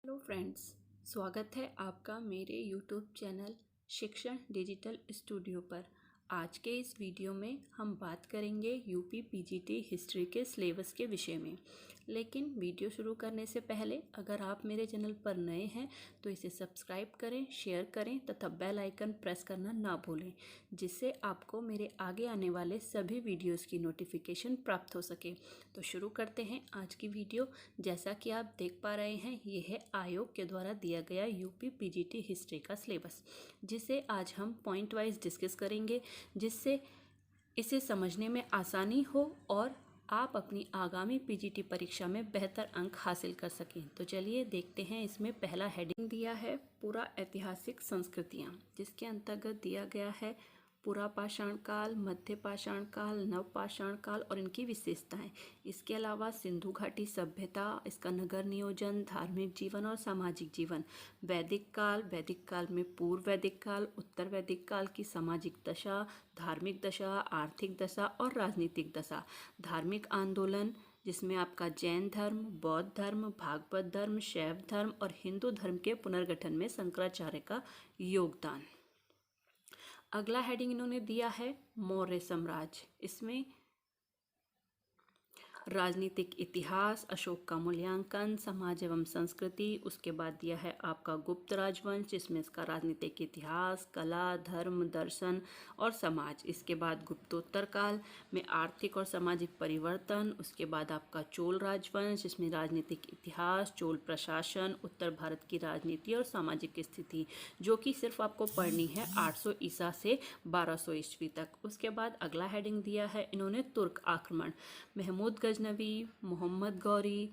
Hello friends, स्वागत है आपका मेरे YouTube चैनल शिक्षण डिजिटल स्टूडियो पर। आज के इस वीडियो में हम बात करेंगे यूपी पीजीटी हिस्ट्री के सिलेबस के विषय में। लेकिन वीडियो शुरू करने से पहले अगर आप मेरे चैनल पर नए हैं तो इसे सब्सक्राइब करें, शेयर करें तथा बेल आइकन प्रेस करना ना भूलें, जिससे आपको मेरे आगे आने वाले सभी वीडियोस की नोटिफिकेशन प्राप्त हो सके। तो शुरू करते हैं आज की वीडियो। जैसा कि आप देख पा रहे हैं, ये है आयोग के द्वारा दिया गया यूपी पीजीटी हिस्ट्री का सिलेबस, जिसे आज हम पॉइंट वाइज डिस्कस करेंगे, जिससे इसे समझने में आसानी हो और आप अपनी आगामी पीजीटी परीक्षा में बेहतर अंक हासिल कर सकें। तो चलिए देखते हैं। इसमें पहला हेडिंग दिया है पूरा ऐतिहासिक संस्कृतियाँ, जिसके अंतर्गत दिया गया है पुरा पाषाण काल, मध्य पाषाण काल, नव पाषाण काल और इनकी विशेषताएं। इसके अलावा सिंधु घाटी सभ्यता, इसका नगर नियोजन, धार्मिक जीवन और सामाजिक जीवन, वैदिक काल में पूर्व वैदिक काल, उत्तर वैदिक काल की सामाजिक दशा, धार्मिक दशा, आर्थिक दशा और राजनीतिक दशा, धार्मिक आंदोलन जिसमें आपका जैन धर्म, बौद्ध धर्म, भागवत धर्म, शैव धर्म और हिंदू धर्म के पुनर्गठन में शंकराचार्य का योगदान। अगला हेडिंग इन्होंने दिया है मौर्य साम्राज्य। इसमें राजनीतिक इतिहास, अशोक का मूल्यांकन, समाज एवं संस्कृति। उसके बाद दिया है आपका गुप्त राजवंश, जिसमें इसका राजनीतिक इतिहास, कला, धर्म, दर्शन और समाज। इसके बाद गुप्तोत्तर काल में आर्थिक और सामाजिक परिवर्तन। उसके बाद आपका चोल राजवंश, जिसमें राजनीतिक इतिहास, चोल प्रशासन, उत्तर भारत की राजनीति और सामाजिक स्थिति, जो कि सिर्फ आपको पढ़नी है 800 ईसा से 1200 ईस्वी तक। उसके बाद अगला हेडिंग दिया है इन्होंने तुर्क आक्रमण, महमूद गजनवी, मोहम्मद गौरी,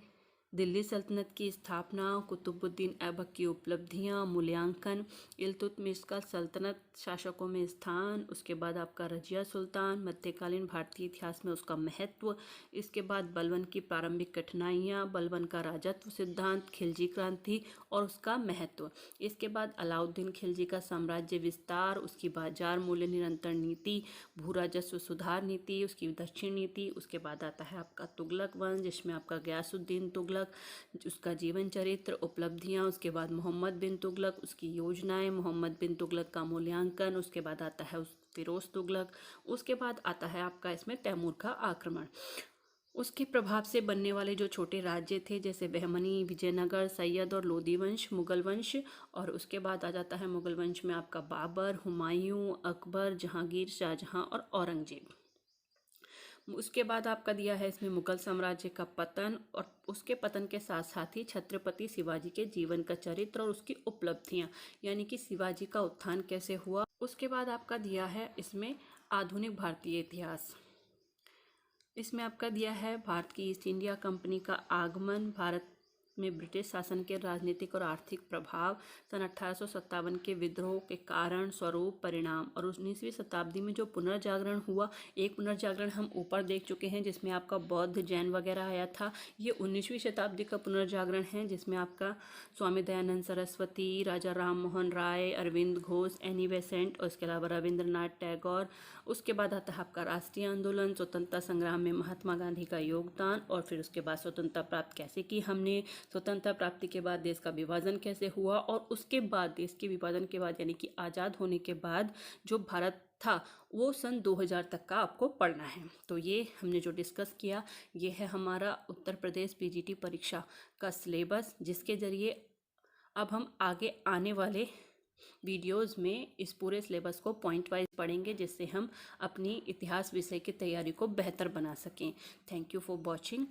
दिल्ली सल्तनत की स्थापना, कुतुबुद्दीन ऐबक की उपलब्धियां, मूल्यांकन, इल्तुतमिश का सल्तनत शासकों में स्थान। उसके बाद आपका रजिया सुल्तान, मध्यकालीन भारतीय इतिहास में उसका महत्व। इसके बाद बलबन की प्रारंभिक कठिनाइयां, बलबन का राजत्व सिद्धांत, खिलजी क्रांति और उसका महत्व। इसके बाद अलाउद्दीन खिलजी का साम्राज्य विस्तार, उसकी बाजार मूल्य निरंतर नीति, भू राजस्व सुधार नीति, उसकी दक्षिण नीति। उसके बाद आता है आपका तुगलक वंश, जिसमें आपका गयासुद्दीन तुगलक, उसका जीवन चरित्र, उपलब्धियां। उसके बाद मोहम्मद बिन तुगलक, उसकी योजनाएं, मोहम्मद बिन तुगलक का मूल्यांकन। उसके बाद आता है फिरोज तुगलक। उसके बाद आता है आपका इसमें तैमूर का आक्रमण, उसके प्रभाव से बनने वाले जो छोटे राज्य थे, जैसे बहमनी, विजयनगर, सैयद और लोदी वंश, मुगल वंश। और उसके बाद आ जाता है मुगल वंश में आपका बाबर, हुमायूं, अकबर, जहांगीर, शाहजहां और औरंगजेब। उसके बाद आपका दिया है इसमें मुगल साम्राज्य का पतन, और उसके पतन के साथ साथ ही छत्रपति शिवाजी के जीवन का चरित्र और उसकी उपलब्धियां, यानी कि शिवाजी का उत्थान कैसे हुआ। उसके बाद आपका दिया है इसमें आधुनिक भारतीय इतिहास। इसमें आपका दिया है भारत की ईस्ट इंडिया कंपनी का आगमन, भारत में ब्रिटिश शासन के राजनीतिक और आर्थिक प्रभाव, सन 1857 के विद्रोह के कारण, स्वरूप, परिणाम और 19वीं शताब्दी में जो पुनर्जागरण हुआ। एक पुनर्जागरण हम ऊपर देख चुके हैं, जिसमें आपका बौद्ध, जैन वगैरह आया था। ये 19वीं शताब्दी का पुनर्जागरण है, जिसमें आपका स्वामी दयानंद सरस्वती, राजा राम मोहन राय, अरविंद घोष, एनी बेसेंट और इसके अलावा रविंद्रनाथ टैगोर। उसके बाद आता है आपका राष्ट्रीय आंदोलन, स्वतंत्रता संग्राम में महात्मा गांधी का योगदान, और फिर उसके बाद स्वतंत्रता प्राप्त कैसे की हमने, स्वतंत्रता प्राप्ति के बाद देश का विभाजन कैसे हुआ, और उसके बाद देश के विभाजन के बाद यानी कि आज़ाद होने के बाद जो भारत था वो सन 2000 तक का आपको पढ़ना है। तो ये हमने जो डिस्कस किया, ये है हमारा उत्तर प्रदेश पीजीटी परीक्षा का सिलेबस, जिसके जरिए अब हम आगे आने वाले वीडियोस में इस पूरे सिलेबस को पॉइंट वाइज पढ़ेंगे, जिससे हम अपनी इतिहास विषय की तैयारी को बेहतर बना सकें। Thank you for watching.